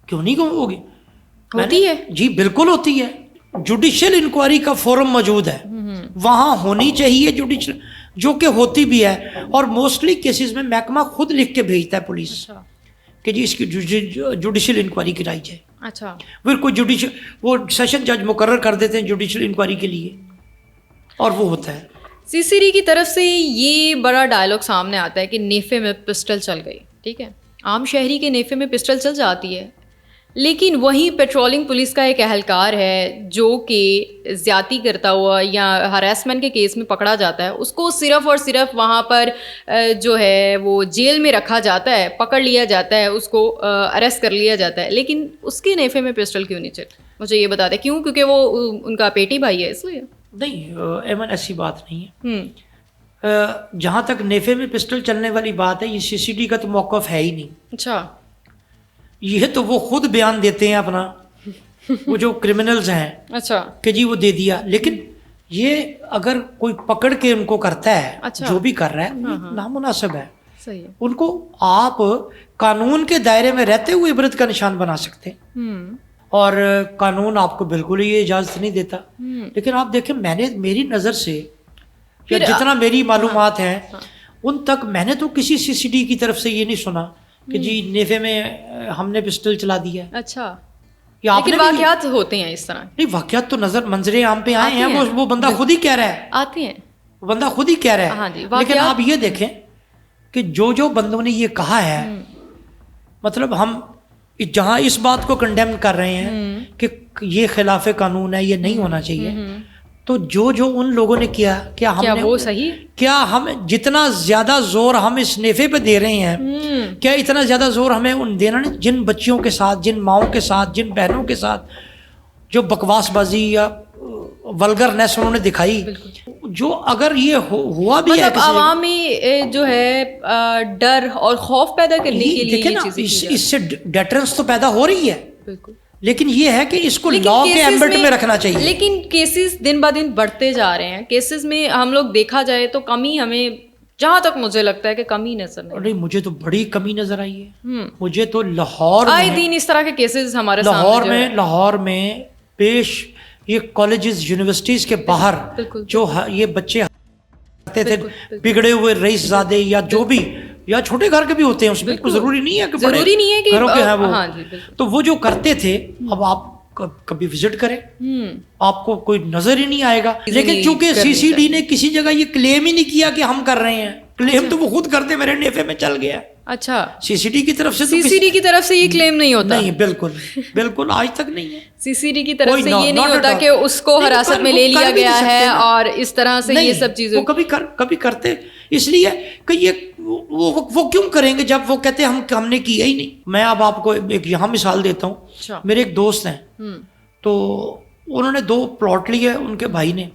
کیوں نہیں ہوگی؟ ہوتی ہے جی بالکل ہوتی ہے. جوڈیشل انکوائری کا فورم موجود ہے, وہاں ہونی چاہیے جوڈیشل, جو کہ ہوتی بھی ہے. اور موسٹلی کیسز میں محکمہ خود لکھ کے بھیجتا ہے پولیس کہ جی اس کی جوڈیشل انکوائری کرائی جائے. اچھا, پھر کوئی جوڈیشل وہ سیشن جج مقرر کر دیتے ہیں جوڈیشل انکوائری کے لیے, اور وہ ہوتا ہے. سی سی ڈی کی طرف سے یہ بڑا ڈائلاگ سامنے آتا ہے کہ نیفے میں پسٹل چل گئی. ٹھیک ہے, عام شہری کے نیفے میں پسٹل چل جاتی ہے, لیکن وہیں پیٹرولنگ پولیس کا ایک اہلکار ہے جو کہ زیادتی کرتا ہوا یا ہراسمنٹ کے کیس میں پکڑا جاتا ہے, اس کو صرف اور صرف وہاں پر جو ہے وہ جیل میں رکھا جاتا ہے, پکڑ لیا جاتا ہے, اس کو اریسٹ کر لیا جاتا ہے, لیکن اس کے نیفے میں پسٹل کیوں نہیں چل؟ مجھے یہ بتا دیں کیوں؟ کیونکہ وہ ان کا پیٹی بھائی ہے اس لیے؟ نہیں ایمن, ایسی بات نہیں ہے. جہاں تک نیفے میں پسٹل چلنے والی بات ہے, یہ سی سی ڈی کا تو موقف ہے ہی نہیں. اچھا, یہ تو وہ خود بیان دیتے ہیں اپنا, وہ جو کرمنلز ہیں, اچھا کہ جی وہ دے دیا. لیکن یہ اگر کوئی پکڑ کے ان کو کرتا ہے, جو بھی کر رہا ہے نامناسب ہے. صحیح ہے. ان کو آپ قانون کے دائرے میں رہتے ہوئے عبرت کا نشان بنا سکتے ہیں, اور قانون آپ کو بالکل یہ اجازت نہیں دیتا. لیکن آپ دیکھیں, میں نے میری نظر سے یا جتنا میری معلومات ہیں ان تک میں نے تو کسی سی سی ڈی کی طرف سے یہ نہیں سنا کہ جی نیفے میں ہم نے پسٹل چلا دیا. اچھا, یا آپ نے واقعات ہوتے ہیں اس طرح؟ نہیں, واقعات تو نظر منظر عام پہ آئے ہیں, وہ بندہ خود ہی کہہ رہا ہے, آتے ہیں, وہ بندہ خود ہی کہہ رہا ہے. لیکن آپ یہ دیکھیں کہ جو بندوں نے یہ کہا ہے, مطلب ہم جہاں اس بات کو کنڈیم کر رہے ہیں کہ یہ خلاف قانون ہے, یہ نہیں ہونا چاہیے, تو جو ان لوگوں نے کیا, کیا وہ صحیح, کیا ہم جتنا زیادہ زور ہم اس نیفے پہ دے رہے ہیں, کیا اتنا زیادہ زور ہمیں ان دینا نہیں جن بچیوں کے ساتھ, جن ماؤں کے ساتھ, جن بہنوں کے ساتھ جو بکواس بازی یا ولگرنیس انہوں نے دکھائی, جو اگر یہ ہوا بھی ہے عوام میں جو ہے ڈر اور خوف پیدا کرنے کے لیے دیکھیں نا, اس سے ڈیٹرنس تو پیدا ہو رہی ہے. بالکل, لیکن یہ ہے کہ اس کو لا کے ایمبٹ میں رکھنا چاہیے. لیکن کیسز دن بہ دن بڑھتے جا رہے ہیں. کیسز میں ہم لوگ دیکھا جائے تو کمی, ہمیں جہاں تک مجھے لگتا ہے کہ کمی نظر نہیں, مجھے تو بڑی کمی نظر آئی ہے. مجھے تو لاہور آئے دن اس طرح کے کیسز ہمارے لاہور میں پیش, یہ کالجز یونیورسٹیز کے باہر جو یہ بچے آتے تھے بگڑے ہوئے رئیس زادے یا جو بھی, یا چھوٹے گھر کے بھی ہوتے ہیں, اس میں کوئی ضروری نہیں ہے کہ ضروری نہیں ہے کہ گھروں کے ہیں وہ, تو وہ جو کرتے تھے, اب آپ کبھی وزٹ کریں آپ کو کوئی نظر ہی نہیں آئے گا. لیکن چونکہ سی سی ڈی نے کسی جگہ یہ کلیم ہی نہیں کیا کہ ہم کر رہے ہیں, کلیم تو وہ خود کرتے میرے نیفے میں چل گیا. اچھا, سی سی ڈی کی طرف سے, سی سی ڈی کی طرف سے یہ کلیم نہیں ہوتا؟ نہیں, بالکل آج تک نہیں ہے. سی سی ڈی کی طرف سے یہ نہیں ہوتا کہ اس کو حراست میں لے لیا گیا ہے اور اس طرح سے یہ سب چیزیں کبھی کرتے, اس لیے کہ یہ وہ کیوں کریں گے جب وہ کہتے ہیں ہم نے کیا ہی نہیں. میں اب آپ کو ایک یہاں مثال دیتا ہوں. میرے ایک دوست ہیں, تو انہوں نے 2 پلاٹ لیے ان کے بھائی نے,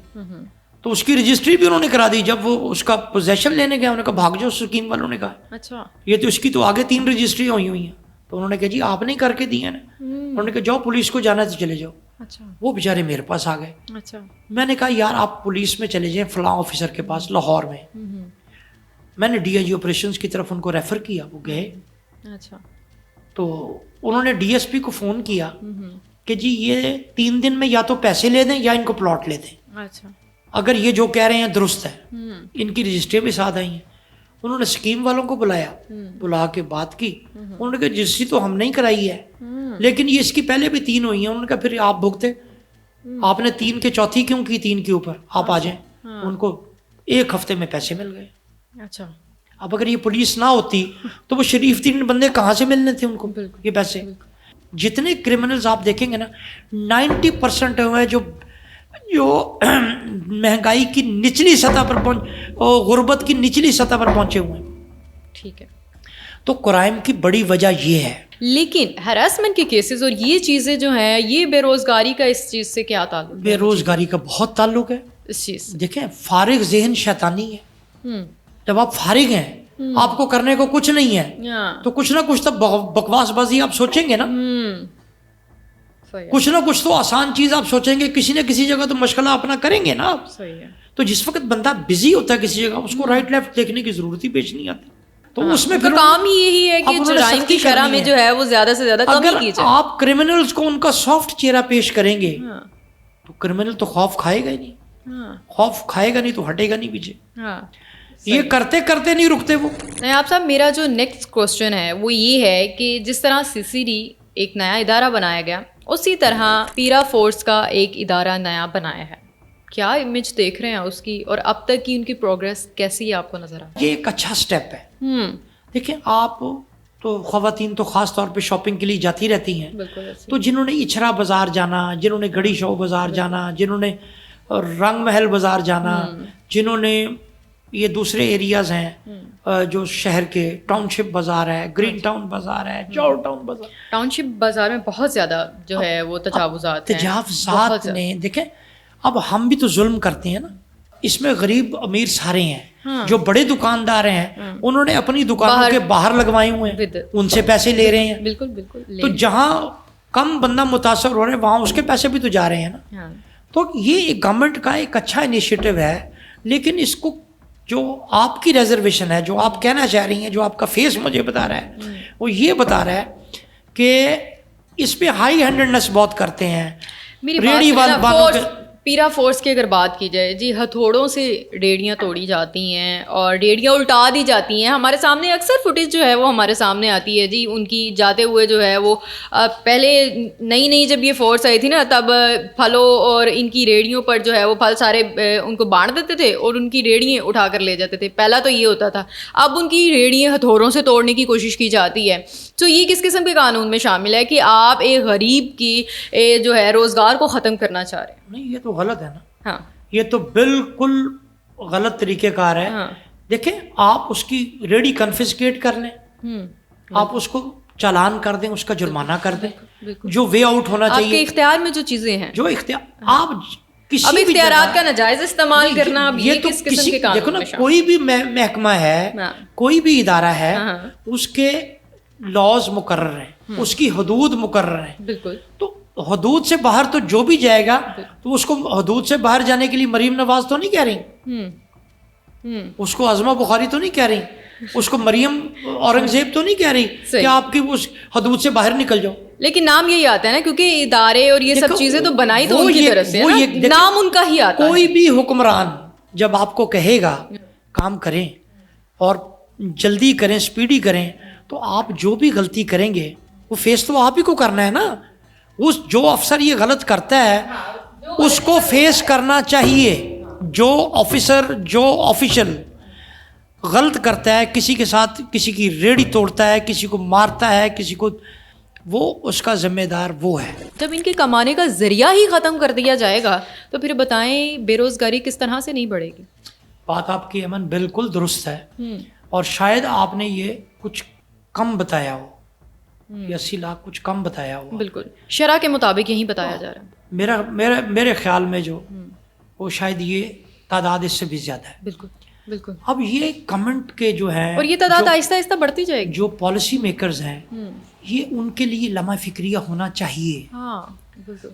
تو اس کی رجسٹری بھی انہوں نے کرا دی. جب وہ اس کا پوزیشن لینے گیا, انہوں نے کہا بھاگ جاؤ, اسکیم والوں نے کہا اچھا یہ تو اس کی تو آگے 3 رجسٹری ہوئی ہیں. تو انہوں نے کہا جی آپ نے کر کے دی ہیں نا. انہوں نے کہا جاؤ پولیس کو جانا تو چلے جاؤ. وہ بیچارے میرے پاس آ گئے. میں نے کہا یار آپ پولیس میں چلے جائیں فلاں آفیسر کے پاس لاہور میں. میں نے ڈی آئی جی آپریشنز کی طرف ان کو ریفر کیا, وہ گئے. تو انہوں نے ڈی ایس پی کو فون کیا کہ جی یہ 3 دن میں یا تو پیسے لے دیں یا ان کو پلاٹ لے دیں. اگر یہ جو کہہ رہے ہیں درست ہے. ان کی رجسٹری بھی ساتھ آئی ہیں. انہوں نے اسکیم والوں کو بلایا, بلا کے بات کی. انہوں نے کہا رجسٹری تو ہم نہیں کرائی ہے, لیکن یہ اس کی پہلے بھی 3 ہوئی ہیں. انہوں نے کہا پھر آپ بھگتے, آپ نے 3 کے چوتھی کیوں کی 3 کے اوپر, آپ آ جائیں. ان کو 1 ہفتے میں پیسے مل گئے. اچھا, اب اگر یہ پولیس نہ ہوتی تو وہ شریف 3 بندے کہاں سے ملنے تھے ان کو یہ پیسے. جتنے کرمنلز آپ دیکھیں گے نا 90% ہوئے جو مہنگائی کی نچلی سطح پر غربت کی نچلی سطح پر پہنچے ہوئے ہیں. ٹھیک ہے, تو کرائم کی بڑی وجہ یہ ہے. لیکن ہراسمنٹ کے کیسز اور یہ چیزیں جو ہیں, یہ بے روزگاری کا اس چیز سے کیا تعلق ہے؟ بے روزگاری کا بہت تعلق ہے اس چیز. دیکھیں فارغ ذہن شیطانی ہے. جب آپ فارغ ہیں, آپ کو کرنے کو کچھ نہیں ہے, تو کچھ نہ کچھ تو بکواس بازی آپ سوچیں گے نا. کچھ نہ کچھ تو آسان چیز آپ سوچیں گے, کسی نہ کسی جگہ تو مشغلہ اپنا کریں گے نا آپ. تو جس وقت بندہ بزی ہوتا ہے کسی جگہ اس کو رائٹ لیفٹ دیکھنے کی ضرورت ہی پیش نہیں آتی. تو اس میں پھر کام ہی یہی ہے کہ جرائم کی شرح میں جو ہے وہ زیادہ سے زیادہ کمی کی جائے. آپ کرمنلز کو ان کا سافٹ چہرہ پیش کریں گے تو کرمنل تو خوف کھائے گا ہی نہیں, خوف کھائے گا نہیں تو ہٹے گا نہیں پیچھے. یہ کرتے کرتے نہیں رکتے وہ. نایاب صاحب, میرا جو نیکسٹ کوشچن ہے وہ یہ ہے کہ جس طرح CCD ایک نیا ادارہ بنایا گیا, اسی طرح پیرا فورس کا ایک ادارہ نیا بنایا ہے. کیا امیج دیکھ رہے ہیں اس کی, اور اب تک کی ان کی پروگرس کیسی آپ کو نظر آ؟ یہ ایک اچھا سٹیپ ہے. دیکھیں آپ تو خواتین تو خاص طور پہ شاپنگ کے لیے جاتی رہتی ہیں, تو جنہوں نے اچھرا بازار جانا, جنہوں نے گڑی شو بازار جانا, جنہوں نے رنگ محل بازار جانا, جنہوں نے یہ دوسرے ایریاز ہیں جو شہر کے, ٹاؤن شپ بازار ہے, گرین ٹاؤن بازار ہے, چور ٹاؤن بازار. ٹاؤن شپ بازار میں بہت زیادہ جو ہے وہ تجاوزات نے, دیکھیں اب ہم بھی تو ظلم کرتے ہیں نا, اس میں غریب امیر سارے ہیں. جو بڑے دکاندار ہیں انہوں نے اپنی دکانوں کے باہر لگوائے ہوئے ہیں, ان سے پیسے لے رہے ہیں. بالکل بالکل. تو جہاں کم بندہ متاثر ہو رہے ہیں وہاں اس کے پیسے بھی تو جا رہے ہیں نا. تو یہ ایک گورنمنٹ کا ایک اچھا انیشیٹو ہے, لیکن اس کو جو آپ کی ریزرویشن ہے, جو آپ کہنا چاہ رہی ہیں, جو آپ کا فیس مجھے بتا رہا ہے, وہ یہ بتا رہا ہے کہ اس پہ ہائی ہینڈڈنس بہت کرتے ہیں. ریڑھی والوں کے پیرا فورس کی اگر بات کی جائے, جی ہتھوڑوں سے ریڑیاں توڑی جاتی ہیں اور ریڑیاں الٹا دی جاتی ہیں. ہمارے سامنے اکثر فوٹیج جو ہے وہ ہمارے سامنے آتی ہے جی, ان کی جاتے ہوئے جو ہے وہ پہلے نئی جب یہ فورس آئی تھی نا, تب پھلوں اور ان کی ریڑیوں پر جو ہے وہ پھل سارے ان کو بانٹ دیتے تھے اور ان کی ریڑیاں اٹھا کر لے جاتے تھے. پہلا تو یہ ہوتا تھا. اب ان کی ریڑیاں ہتھوڑوں سے توڑنے کی کوشش کی جاتی ہے. تو یہ کس قسم کے قانون میں شامل ہے کہ آپ ایک غریب کی جو ہے روزگار کو ختم کرنا چاہ رہے ہیں؟ نہیں, یہ تو غلط ہے نا. یہ تو بالکل غلط طریقہ کار ہے. دیکھیں آپ اس کی ریڑی کنفسکیٹ کر لیں, آپ اس کو چالان کر دیں, اس کا جرمانہ کر دیں, جو وے آؤٹ ہونا چاہیے. آپ کے اختیار میں جو چیزیں ہیں, جو اختیار آپ اب اختیارات کا ناجائز استعمال کرنا, اب یہ کس قسم کے قانون میں شامل؟ کوئی بھی محکمہ ہے, کوئی بھی ادارہ ہے, اس کے لاز مقرر ہیں, اس کی حدود مقرر ہیں. بالکل. تو حدود سے باہر تو جو بھی جائے گا تو اس کو حدود سے باہر جانے کے لیے مریم نواز تو نہیں کہہ رہی, اس کو عظمہ بخاری تو نہیں کہہ رہی, اس کو مریم اورنگزیب تو نہیں کہہ رہی کہ آپ کی اس حدود سے باہر نکل جاؤ. لیکن نام یہی آتا ہے نا, کیونکہ ادارے اور یہ سب چیزیں تو بنائی تو ان کی طرف سے, نام ان کا ہی آتا ہے. کوئی بھی حکمران جب آپ کو کہے گا کام کریں اور جلدی کریں, سپیڈی کریں, تو آپ جو بھی غلطی کریں گے وہ فیس تو آپ ہی کو کرنا ہے نا. اس جو افسر یہ غلط کرتا ہے اس کو فیس کرنا چاہیے. جو آفیسر, جو آفیشل غلط کرتا ہے, کسی کے ساتھ کسی کی ریڑھی توڑتا ہے, کسی کو مارتا ہے, کسی کو, وہ اس کا ذمہ دار وہ ہے. جب ان کے کمانے کا ذریعہ ہی ختم کر دیا جائے گا تو پھر بتائیں بے روزگاری کس طرح سے نہیں بڑھے گی؟ بات آپ کی امن بالکل درست ہے, اور شاید آپ نے یہ کچھ کم بتایا ہو, 80 لاکھ کچھ کم بتایا ہو. بالکل شرح کے مطابق یہی بتایا جا رہا ہے. میرے خیال میں جو وہ شاید یہ تعداد اس سے بھی زیادہ ہے. بالکل بالکل. اب یہ گورنمنٹ کے جو ہیں, اور یہ تعداد آہستہ آہستہ بڑھتی جائے گی. جو پالیسی میکرز ہیں یہ ان کے لیے لمحہ فکریہ ہونا چاہیے.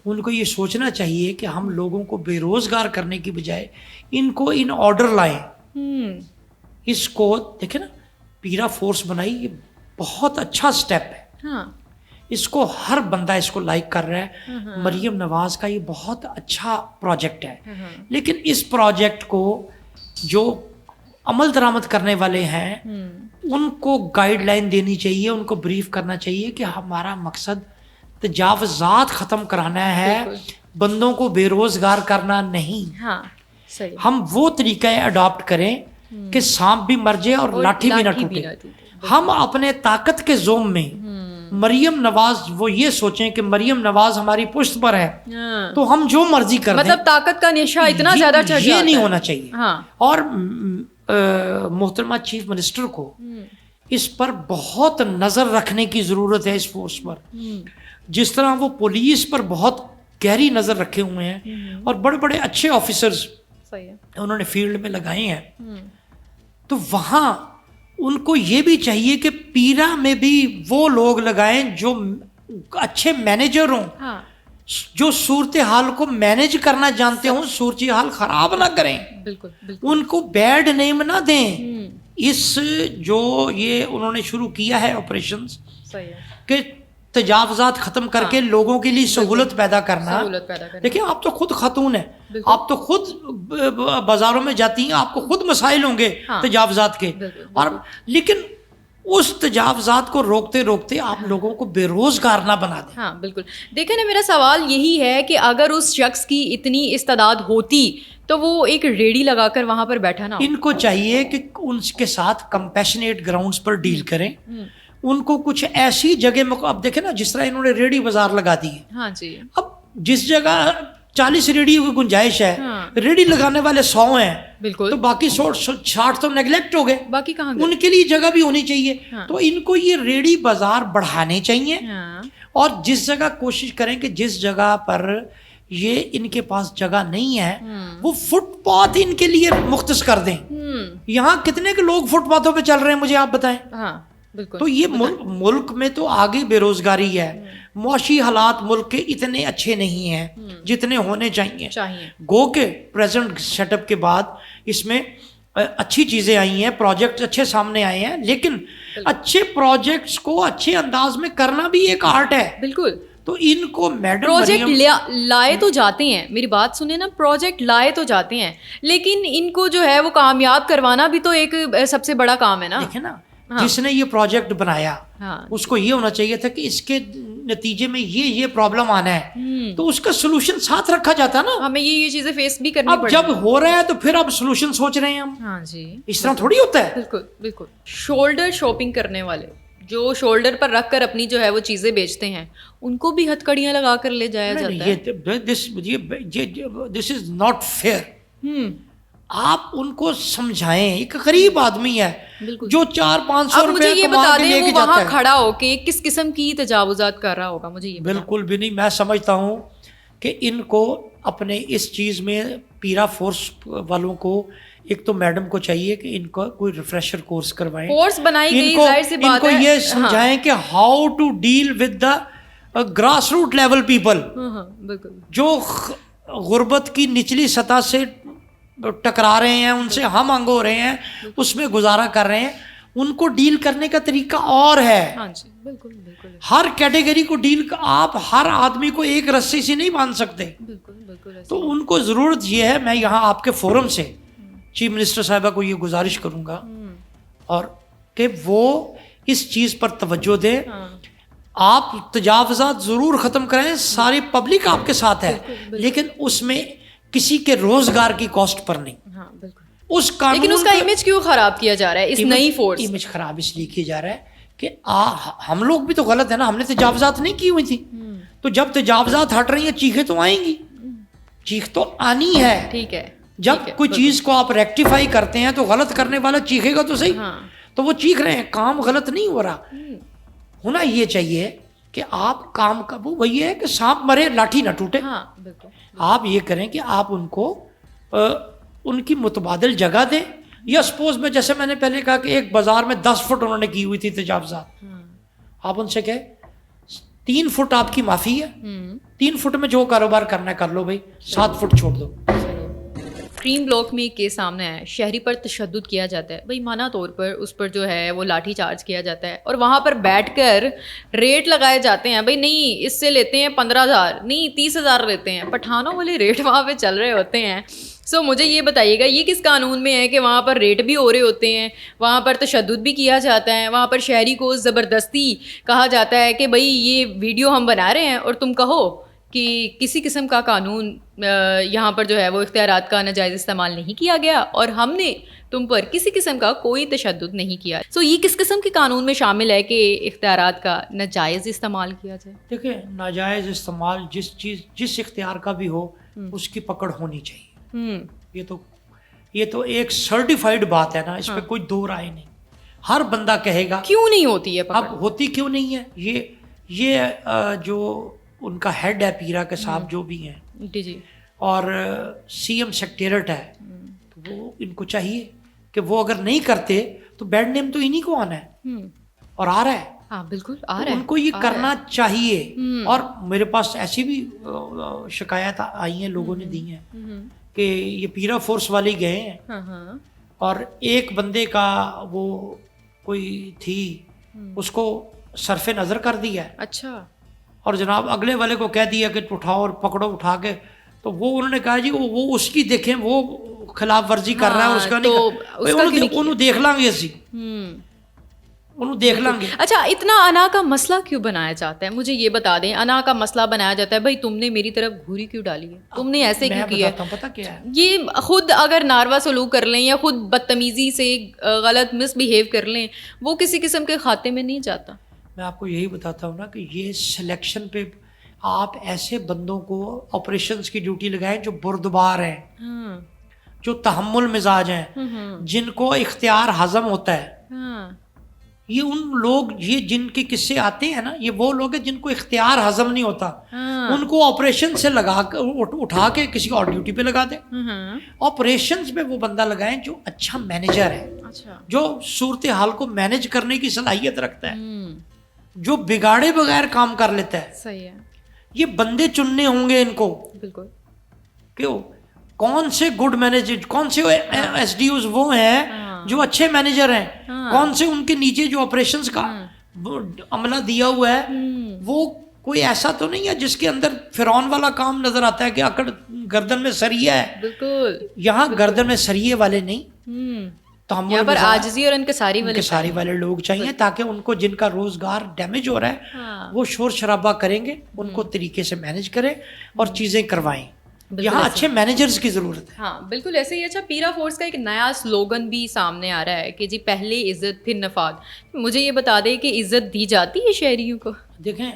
ان کو یہ سوچنا چاہیے کہ ہم لوگوں کو بے روزگار کرنے کی بجائے ان کو ان آرڈر لائیں. اس کو دیکھیں نا, پیرا فورس بنائی, یہ بہت اچھا سٹیپ ہے. اس کو ہر بندہ اس کو لائک کر رہا ہے. مریم نواز کا یہ بہت اچھا پروجیکٹ ہے, لیکن اس پروجیکٹ کو جو عمل درآمد کرنے والے ہیں ان کو گائیڈ لائن دینی چاہیے, ان کو بریف کرنا چاہیے کہ ہمارا مقصد تجاوزات ختم کرانا ہے, بندوں کو بے روزگار کرنا نہیں. ہم وہ طریقہ اڈاپٹ کریں کہ سانپ بھی مر جائے اور لاٹھی بھی نہ ٹوٹے. ہم اپنے طاقت کے زوم میں مریم نواز, وہ یہ سوچیں کہ مریم نواز ہماری پشت پر ہے تو ہم جو مرضی کر دیں. مطلب طاقت کا نشہ اتنا زیادہ چڑھ جاتا ہے, یہ نہیں ہونا چاہیے. اور محترمہ چیف منسٹر کو اس پر بہت نظر رکھنے کی ضرورت ہے. اس فورس پر جس طرح وہ پولیس پر بہت گہری نظر رکھے ہوئے ہیں اور بڑے بڑے اچھے آفیسرز انہوں نے فیلڈ میں لگائے ہیں, تو وہاں ان کو یہ بھی چاہیے کہ پیرا میں بھی وہ لوگ لگائیں جو اچھے مینیجر ہوں, جو صورتحال کو مینیج کرنا جانتے ہوں صورتحال خراب نہ کریں, بالکل ان کو بیڈ نیم نہ دیں. اس جو یہ انہوں نے شروع کیا ہے آپریشنز کہ تجاوزات ختم کر کے لوگوں کے لیے سہولت پیدا کرنا. دیکھیں آپ تو خود خاتون ہیں, آپ تو خود بازاروں میں جاتی ہیں, آپ کو خود مسائل ہوں گے تجاوزات کے, اور لیکن اس تجاوزات کو روکتے روکتے آپ لوگوں کو بے روزگار نہ بنا دیں. ہاں بالکل. دیکھیں نا, میرا سوال یہی ہے کہ اگر اس شخص کی اتنی استعداد ہوتی تو وہ ایک ریڑھی لگا کر وہاں پر بیٹھا نہ. ان کو چاہیے کہ ان کے ساتھ کمپیشنیٹ گراؤنڈز پر ڈیل کریں, ان کو کچھ ایسی جگہ میں, اب دیکھیں نا جس طرح انہوں نے ریڑھی بازار لگا دی ہے, ہاں جی, اب جس جگہ 40 ریڑھیوں کی گنجائش ہے, ریڑھی لگانے والے 100 ہیں, بالکل, تو باقی 60 تو نیگلیکٹ ہو گئے, باقی کہاں گئے؟ ان کے لیے جگہ بھی ہونی چاہیے. تو ان کو یہ ریڑھی بازار بڑھانے چاہیے, اور جس جگہ کوشش کریں کہ جس جگہ پر یہ ان کے پاس جگہ نہیں ہے وہ فٹ پاتھ ان کے لیے مختص کر دیں. یہاں کتنے کے لوگ فٹ پاتھوں پہ چل رہے ہیں مجھے آپ بتائیں. تو یہ ملک میں تو آگے بے روزگاری ہے, معاشی حالات ملک کے اتنے اچھے نہیں ہیں جتنے ہونے چاہیے. گو کہ پریزنٹ سیٹ اپ کے بعد اس میں اچھی چیزیں آئی ہیں, پروجیکٹ اچھے سامنے آئے ہیں, لیکن اچھے پروجیکٹس کو اچھے انداز میں کرنا بھی ایک آرٹ ہے. بالکل. تو ان کو میڈم پروجیکٹ لائے تو جاتے ہیں, میری بات سنیں نا, پروجیکٹ لائے تو جاتے ہیں, لیکن ان کو جو ہے وہ کامیاب کروانا بھی تو ایک سب سے بڑا کام ہے نا. دیکھیں نا, جس نے یہ پروجیکٹ بنایا اس کو یہ ہونا چاہیے تھا کہ اس کے نتیجے میں یہ پرابلم آنا ہے, تو اس کا سولوشن ساتھ رکھا جاتا ہے نا. ہمیں یہ چیزیں فیس بھی کرنی پڑتی ہیں. اب جب ہو رہا ہے تو پھر اب سولوشن سوچ رہے ہیں ہم. ہاں جی, اس طرح تھوڑی ہوتا ہے. بالکل بالکل. شولڈر شاپنگ کرنے والے جو شولڈر پر رکھ کر اپنی جو ہے وہ چیزیں بیچتے ہیں, ان کو بھی ہتکڑیاں لگا کر لے جایا جاتا ہے. دس از ناٹ فیئر. آپ ان کو سمجھائیں, ایک غریب آدمی ہے جو 400-500 روپے کما کے لے کے جاتا ہے. وہاں کھڑا ہو کے کس قسم کی تجاوزات کر رہا ہوگا, مجھے یہ بالکل بھی نہیں. میں سمجھتا ہوں کہ ان کو اپنے اس چیز میں پیرا فورس والوں کو, ایک تو میڈم کو چاہیے کہ ان کو کوئی ریفریشر کورس کروائیں, کورس بنائی گئی, ظاہر سی بات ہے. ان کو یہ سمجھائیں کہ how to deal with the grass root level people, جو غربت کی نچلی سطح سے ٹکرا رہے ہیں, ان سے ہم آہنگ ہو رہے ہیں, اس میں گزارا کر رہے ہیں. ان کو ڈیل کرنے کا طریقہ اور ہے. ہر کیٹیگری کو ڈیل, آپ ہر آدمی کو ایک رسی سے نہیں باندھ سکتے. تو ان کو ضرورت یہ ہے, میں یہاں آپ کے فورم سے چیف منسٹر صاحبہ کو یہ گزارش کروں گا اور کہ وہ اس چیز پر توجہ دیں. آپ تجاوزات ضرور ختم کریں, ساری پبلک آپ کے ساتھ ہے, لیکن اس میں کسی کے روزگار کی کاسٹ پر نہیں. اس قانون, لیکن اس کا امیج کیوں خراب کیا جا رہا ہے؟ اس نئی فورس امیج خراب اس لیے کیا جا رہا ہے کہ ہم لوگ بھی تو غلط ہے نا, ہم نے تجاوزات نہیں کی ہوئی تھی. تو جب تجاوزات ہٹ رہی ہیں چیخیں تو آئیں گی, چیخ تو آنی ہے. ٹھیک ہے, جب کوئی چیز کو آپ ریکٹیفائی کرتے ہیں تو غلط کرنے والا چیخے گا تو صحیح. تو وہ چیخ رہے ہیں, کام غلط نہیں ہو رہا. ہونا یہ چاہیے کہ آپ کام کا وہ وہی ہے کہ سانپ مرے لاٹھی نہ ٹوٹے. آپ یہ کریں کہ آپ ان کو ان کی متبادل جگہ دیں, یا سپوز میں جیسے میں نے پہلے کہا کہ ایک بازار میں 10 فٹ انہوں نے کی ہوئی تھی تجاوزات, آپ ان سے کہیں 3 فٹ آپ کی معافی ہے, 3 فٹ میں جو کاروبار کرنا ہے کر لو بھائی, 7 فٹ چھوڑ دو. کریم بلاک میں ایک کیس سامنے آیا ہے, شہری پر تشدد کیا جاتا ہے بھائی, مانا طور پر اس پر جو ہے وہ لاٹھی چارج کیا جاتا ہے, اور وہاں پر بیٹھ کر ریٹ لگائے جاتے ہیں بھائی, نہیں اس سے لیتے ہیں 15,000, نہیں 30,000 لیتے ہیں. پٹھانوں والے ریٹ وہاں پہ چل رہے ہوتے ہیں. سو مجھے یہ بتائیے گا, یہ کس قانون میں ہے کہ وہاں پر ریٹ بھی ہو رہے ہوتے ہیں, وہاں پر تشدد بھی کیا جاتا ہے, وہاں پر شہری کو زبردستی کہا جاتا ہے کہ بھائی یہ ویڈیو ہم بنا رہے ہیں اور تم کہو کہ کسی قسم کا قانون یہاں پر جو ہے وہ اختیارات کا ناجائز استعمال نہیں کیا گیا اور ہم نے تم پر کسی قسم کا کوئی تشدد نہیں کیا. سو یہ کس قسم کے قانون میں شامل ہے کہ اختیارات کا ناجائز استعمال کیا جائے؟ دیکھیں, ناجائز استعمال جس اختیار کا بھی ہو اس کی پکڑ ہونی چاہیے. یہ تو ایک سرٹیفائڈ بات ہے نا, اس پہ کوئی دو رائے نہیں. ہر بندہ کہے گا کیوں نہیں ہوتی ہے پکڑ. اب ہوتی کیوں نہیں ہے, یہ جو ان کا ہیڈ ہے پیرا کے صاحب جو بھی ہیں جی, اور سی ایم سیکریٹریٹ ہے, تو وہ ان کو چاہیے کہ وہ اگر نہیں کرتے تو بیڈ نیم تو انہی کو آنا ہے, اور آ رہا ہے. ہاں بالکل آ رہا ہے، ان کو یہ کرنا چاہیے. اور میرے پاس ایسی بھی شکایت آئی ہیں، لوگوں نے دی ہیں کہ یہ پیرا فورس والے گئے ہیں اور ایک بندے کا وہ کوئی تھی اس کو صرف نظر کر دیا ہے. اچھا. اور جناب اگلے والے کو کہہ دیا کہ اٹھاؤ اور پکڑو اٹھا کے. تو وہ انہوں نے کہا جی وہ اس کی دیکھیں، وہ خلاف ورزی کر رہا ہے، اس کا نہیں، انہوں دیکھ لیں گے، اسی انہوں دیکھ لیں گے. اچھا، اتنا انا کا مسئلہ کیوں بنایا جاتا ہے؟ مجھے یہ بتا دیں، انا کا مسئلہ بنایا جاتا ہے بھائی تم نے میری طرف گھوری کیوں ڈالی ہے، تم نے ایسے کیوں کیا ہے. پتہ کیا ہے، یہ خود اگر ناروا سلوک کر لیں یا خود بدتمیزی سے غلط مس بیہیو کر لیں، وہ کسی قسم کے خاتے میں نہیں جاتا. میں آپ کو یہی بتاتا ہوں نا کہ یہ سلیکشن پہ آپ ایسے بندوں کو آپریشنز کی ڈیوٹی لگائیں جو بردبار ہیں، جو تحمل مزاج ہیں، جن کو اختیار ہضم ہوتا ہے. یہ ان لوگ، یہ جن کے قصے آتے ہیں نا، یہ وہ لوگ ہیں جن کو اختیار ہضم نہیں ہوتا. ان کو آپریشن سے لگا کر اٹھا کے کسی اور ڈیوٹی پہ لگا دیں. آپریشنز پہ وہ بندہ لگائیں جو اچھا مینیجر ہے، جو صورتحال کو مینیج کرنے کی صلاحیت رکھتا ہے، جو بگاڑے بغیر کام کر لیتا ہے. صحیح ہے. یہ بندے چننے ہوں گے ان کو. بالکل. کیوں؟ کون سے گڈ مینیجر، کون سے ایس ڈی اوز وہ ہیں جو اچھے مینیجر ہیں، کون سے ان کے نیچے جو آپریشنز کا عملہ دیا ہوا ہے وہ کوئی ایسا تو نہیں ہے جس کے اندر فرعون والا کام نظر آتا ہے کہ اکڑ گردن میں سریہ ہے. بالکل. یہاں گردن میں سریے والے نہیں، یہاں پر عاجزی اور انکساری والے لوگ چاہیے، تاکہ ان کو جن کا روزگار ڈیمیج ہو رہا ہے وہ شور شرابہ کریں گے، ان کو طریقے سے مینیج کریں اور چیزیں کروائیں. یہاں اچھے مینیجرز کی ضرورت ہے. ہاں بالکل ایسے ہی. اچھا، پیرا فورس کا ایک نیا سلوگن بھی سامنے آ رہا ہے کہ جی پہلے عزت پھر نفاد. مجھے یہ بتا دیں کہ عزت دی جاتی ہے شہریوں کو؟ دیکھیں،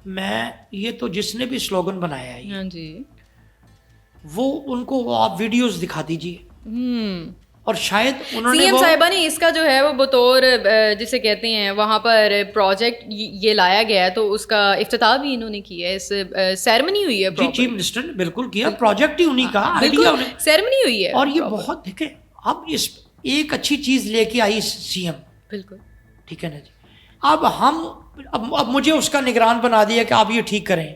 میں یہ تو جس نے بھی سلوگن بنایا ہے، ہاں جی، وہ ان کو آپ ویڈیوز دکھا دیجیے. اور شاید انہوں نے سی ایم صاحبہ نے اس کا جو ہے وہ بطور جسے کہتے ہیں وہاں پر پروجیکٹ یہ لایا گیا ہے، تو اس کا افتتاح بھی انہوں نے کیا ہے. اس سیرمنی ہوئی ہے. جی چیف منسٹر نے بالکل کیا، پروجیکٹ ہی انہیں کا آئیڈیا، سیرمنی ہوئی ہے. اور یہ بہت دیکھیں، اب اس ایک اچھی چیز لے کے آئی سی ایم. بالکل ٹھیک ہے نا جی. اب مجھے اس کا نگران بنا دیا کہ آپ یہ ٹھیک کریں،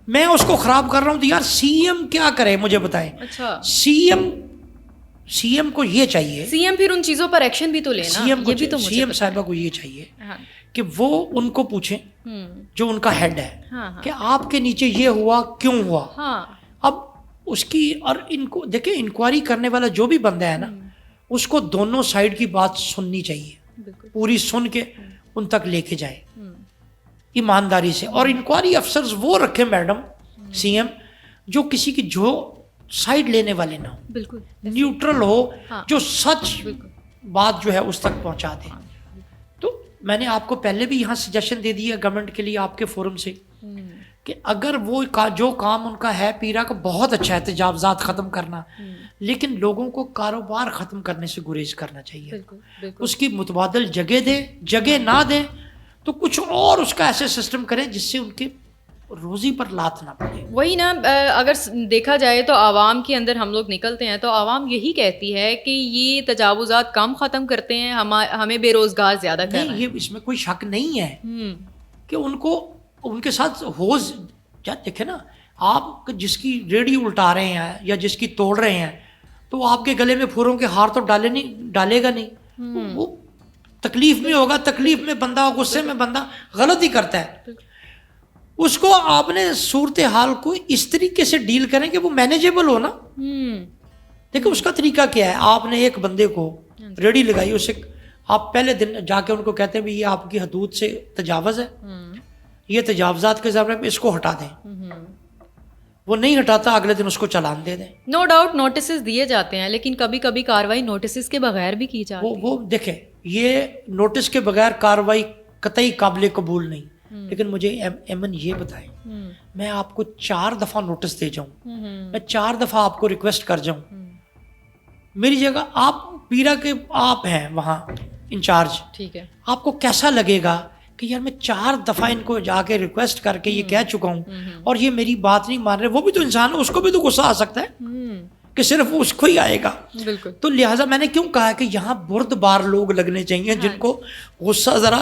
میں اس کو خراب کر رہا ہوں. تو یار سی ایم کیا کرے مجھے بتائیں. اچھا، سی ایم کو یہ چاہیے، سی ایم پھر ان چیزوں پر ایکشن بھی تو لینا. سی ایم صاحبہ کو یہ چاہیے کہ وہ ان کو پوچھیں جو ان کا ہیڈ ہے کہ آپ کے نیچے یہ ہوا کیوں ہوا. اب اس کی، اور ان کو دیکھیں، انکوائری کرنے والا جو بھی بندہ ہے نا، اس کو دونوں سائڈ کی بات سننی چاہیے، پوری سن کے ان تک لے کے جائے ایمانداری سے. اور انکوائری افسرز وہ رکھیں میڈم سی ایم جو کسی کی جو سائڈ لینے والے نہ ہو، بالکل نیوٹرل ہو، جو سچ بات جو ہے اس تک پہنچا دے. تو میں نے آپ کو پہلے بھی یہاں سجیشن دے دی ہے گورنمنٹ کے لیے آپ کے فورم سے کہ اگر وہ جو کام ان کا ہے پیرا کا بہت اچھا ہے، تجاوزات ختم کرنا، لیکن لوگوں کو کاروبار ختم کرنے سے گریز کرنا چاہیے. اس کی متبادل جگہ نہ دیں تو کچھ اور اس کا ایسے سسٹم کریں جس سے ان کے روزی پر لات نہ پڑے. وہی نا، اگر دیکھا جائے تو عوام کے اندر ہم لوگ نکلتے ہیں تو عوام یہی کہتی ہے کہ یہ تجاوزات کم ختم کرتے ہیں، ہمیں بے روزگار زیادہ کر رہے ہیں. یہ اس میں کوئی شک نہیں ہے کہ ان کو ان کے ساتھ ہوز دیکھیں نا، آپ جس کی ریڑھی الٹا رہے ہیں یا جس کی توڑ رہے ہیں تو آپ کے گلے میں پھوروں کے ہار تو ڈالے گا نہیں. وہ تکلیف میں ہوگا، تکلیف میں بندہ، غصے میں بندہ غلط ہی کرتا ہے. اس کو آپ نے صورتحال کو اس طریقے سے ڈیل کریں کہ وہ مینیجیبل ہو نا. دیکھیں اس کا طریقہ کیا ہے. آپ نے ایک بندے کو ریڑھی لگائی، اسے آپ پہلے دن جا کے ان کو کہتے ہیں بھی یہ آپ کی حدود سے تجاوز ہے، یہ تجاوزات کے ضمن میں اس کو ہٹا دیں. وہ نہیں ہٹاتا، اگلے دن اس کو چالان دے دیں. نو ڈاؤٹ نوٹسز دیے جاتے ہیں، لیکن کبھی کبھی کاروائی نوٹسز کے بغیر بھی کی جاتی ہے. وہ دیکھیں، یہ نوٹس کے بغیر کاروائی قطعی قابل قبول نہیں. لیکن مجھے ایمن یہ بتائیں، میں آپ کو 4 دفعہ نوٹس دے جاؤں، میں 4 دفعہ آپ کو ریکویسٹ کر جاؤں، میری جگہ آپ پیرا کے آپ ہیں وہاں انچارج، ٹھیک ہے، آپ کو کیسا لگے گا کہ یار میں 4 دفعہ ان کو جا کے ریکویسٹ کر کے یہ کہہ چکا ہوں اور یہ میری بات نہیں مان رہے. وہ بھی تو انسان ہے، اس کو بھی تو غصہ آ سکتا ہے کہ صرف اس کو ہی آئے گا. بالکل. تو لہٰذا میں نے کیوں کہا کہ یہاں بردبار لوگ لگنے چاہیے جن کو غصہ ذرا